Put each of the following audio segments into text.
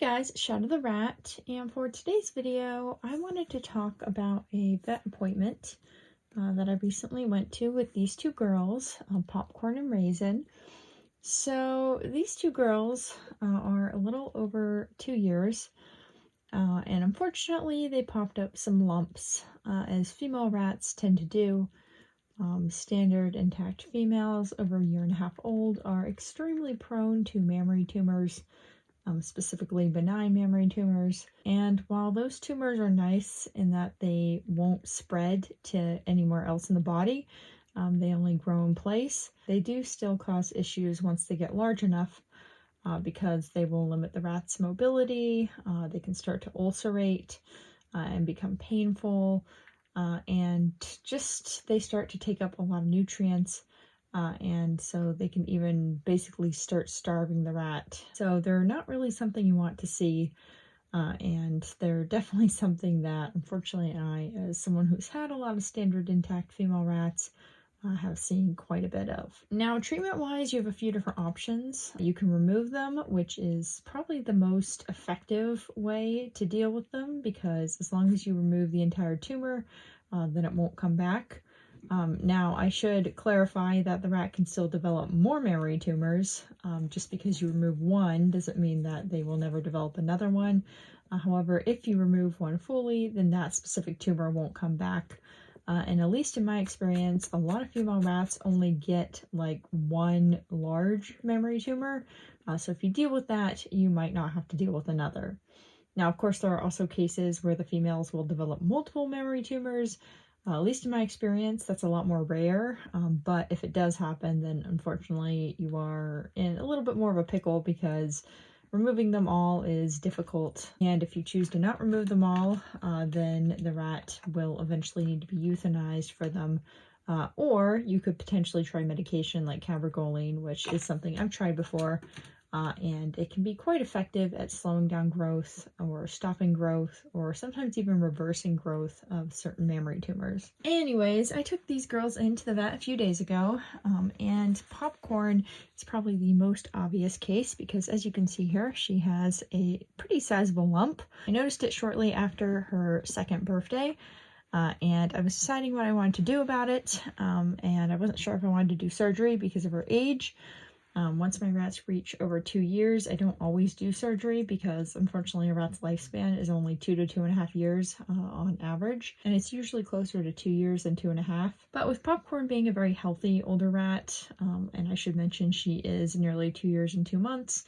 guys, Shadow the Rat, and for today's video I wanted to talk about a vet appointment that I recently went to with these two girls, Popcorn and Raisin. So these two girls are a little over 2 years, and unfortunately they popped up some lumps, as female rats tend to do. Standard intact females over 1.5 years old are extremely prone to mammary tumors, specifically benign mammary tumors. And while those tumors are nice in that they won't spread to anywhere else in the body, they only grow in place, they do still cause issues once they get large enough, because they will limit the rat's mobility. They can start to ulcerate and become painful, and just they start to take up a lot of nutrients. And so they can even basically start starving the rat. So they're not really something you want to see, and they're definitely something that, unfortunately, I, as someone who's had a lot of standard intact female rats, have seen quite a bit of. Now, treatment-wise, you have a few different options. You can remove them, which is probably the most effective way to deal with them, because as long as you remove the entire tumor, then it won't come back. Now, I should clarify that the rat can still develop more mammary tumors. Just because you remove one doesn't mean that they will never develop another one. However, if you remove one fully, then that specific tumor won't come back. And at least in my experience, a lot of female rats only get like one large mammary tumor. So if you deal with that, you might not have to deal with another. Now, of course, there are also cases where the females will develop multiple mammary tumors. At least in my experience, that's a lot more rare, but if it does happen, then unfortunately you are in a little bit more of a pickle, because removing them all is difficult. And if you choose to not remove them all, then the rat will eventually need to be euthanized for them. Or you could potentially try medication like cabergoline, which is something I've tried before. And it can be quite effective at slowing down growth or stopping growth, or sometimes even reversing growth of certain mammary tumors. Anyways, I took these girls into the vet a few days ago, and Popcorn is probably the most obvious case, because as you can see here, she has a pretty sizable lump. I noticed it shortly after her 2nd birthday. And I was deciding what I wanted to do about it, and I wasn't sure if I wanted to do surgery because of her age. Once my rats reach over 2 years, I don't always do surgery, because unfortunately a rat's lifespan is only 2 to 2.5 years on average, and it's usually closer to 2 years than 2.5. But with Popcorn being a very healthy older rat, and I should mention she is nearly 2 years and 2 months,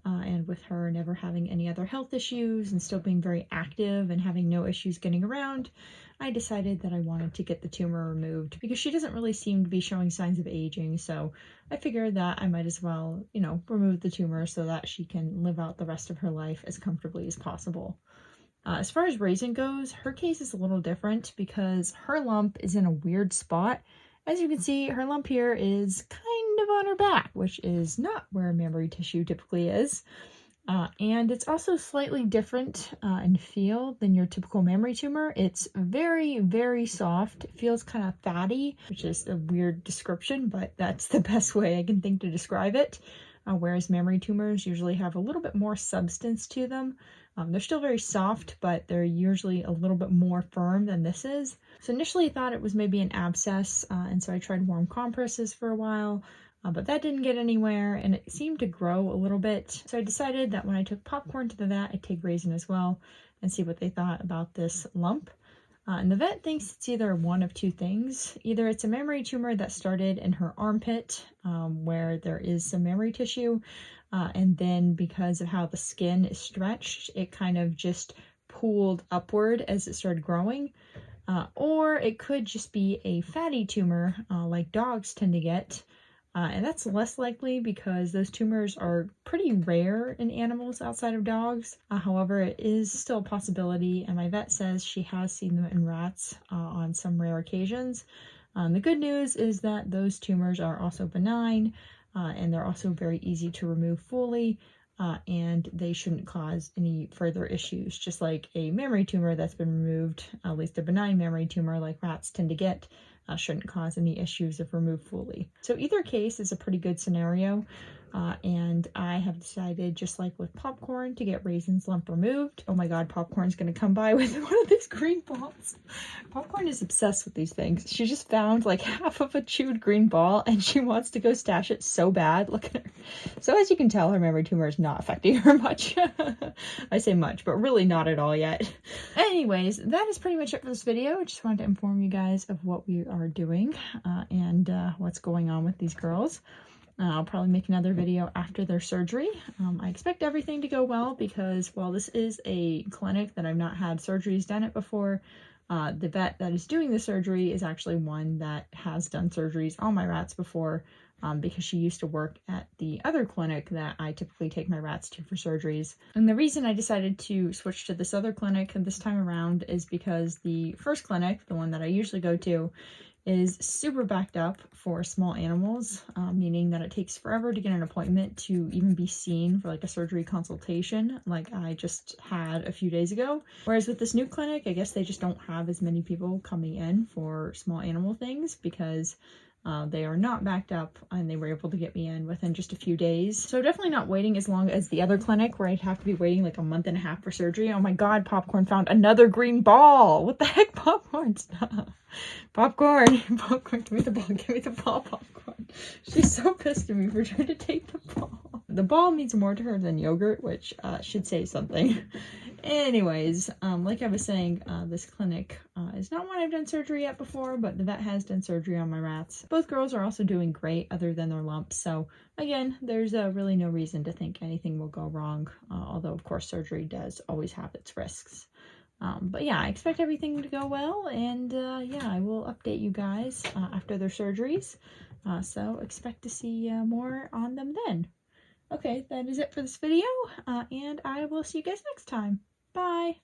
and with her never having any other health issues and still being very active and having no issues getting around, I decided that I wanted to get the tumor removed, because she doesn't really seem to be showing signs of aging. So I figured that I might as well, remove the tumor so that she can live out the rest of her life as comfortably as possible. As far as Raisin goes, her case is a little different, because her lump is in a weird spot. As you can see, her lump here is kind of on her back, which is not where mammary tissue typically is. And it's also slightly different in feel than your typical mammary tumor. It's very, very soft. It feels kind of fatty, which is a weird description, but that's the best way I can think to describe it. Whereas mammary tumors usually have a little bit more substance to them. They're still very soft, but they're usually a little bit more firm than this is. So initially I thought it was maybe an abscess, and so I tried warm compresses for a while. But that didn't get anywhere, and it seemed to grow a little bit. So I decided that when I took Popcorn to the vet, I'd take Raisin as well and see what they thought about this lump. And the vet thinks it's either one of two things. Either it's a mammary tumor that started in her armpit, where there is some mammary tissue, and then because of how the skin is stretched, it kind of just pooled upward as it started growing. Or it could just be a fatty tumor, like dogs tend to get. And that's less likely, because those tumors are pretty rare in animals outside of dogs. However, it is still a possibility, and my vet says she has seen them in rats on some rare occasions. The good news is that those tumors are also benign, and they're also very easy to remove fully, and they shouldn't cause any further issues. Just like a mammary tumor that's been removed, at least a benign mammary tumor like rats tend to get, shouldn't cause any issues if removed fully. So either case is a pretty good scenario. And I have decided, just like with Popcorn, to get Raisin's lump removed. Oh my god, Popcorn's gonna come by with one of these green balls. Popcorn is obsessed with these things. She just found like half of a chewed green ball and she wants to go stash it so bad. Look at her. So as you can tell, her memory tumor is not affecting her much. I say much, but really not at all yet. Anyways, that is pretty much it for this video. I just wanted to inform you guys of what we are doing and what's going on with these girls. I'll probably make another video after their surgery. I expect everything to go well because, while this is a clinic that I've not had surgeries done at before, the vet that is doing the surgery is actually one that has done surgeries on my rats before, because she used to work at the other clinic that I typically take my rats to for surgeries. And the reason I decided to switch to this other clinic this time around is because the first clinic, the one that I usually go to, is super backed up for small animals, meaning that it takes forever to get an appointment to even be seen for like a surgery consultation like I just had a few days ago. Whereas with this new clinic, I guess they just don't have as many people coming in for small animal things because they are not backed up and they were able to get me in within just a few days. So definitely not waiting as long as the other clinic where I'd have to be waiting like a month and a half for surgery. Oh my god, Popcorn found another green ball! What the heck, Popcorn? Stop. Popcorn! Popcorn, give me the ball, give me the ball, Popcorn. She's so pissed at me for trying to take the ball. The ball means more to her than yogurt, which should say something. Anyways, like I was saying, this clinic is not one I've done surgery at before, but the vet has done surgery on my rats. Both girls are also doing great other than their lumps, so again, there's really no reason to think anything will go wrong, although of course surgery does always have its risks. But yeah, I expect everything to go well, and yeah, I will update you guys after their surgeries, so expect to see more on them then. Okay, that is it for this video, and I will see you guys next time. Bye!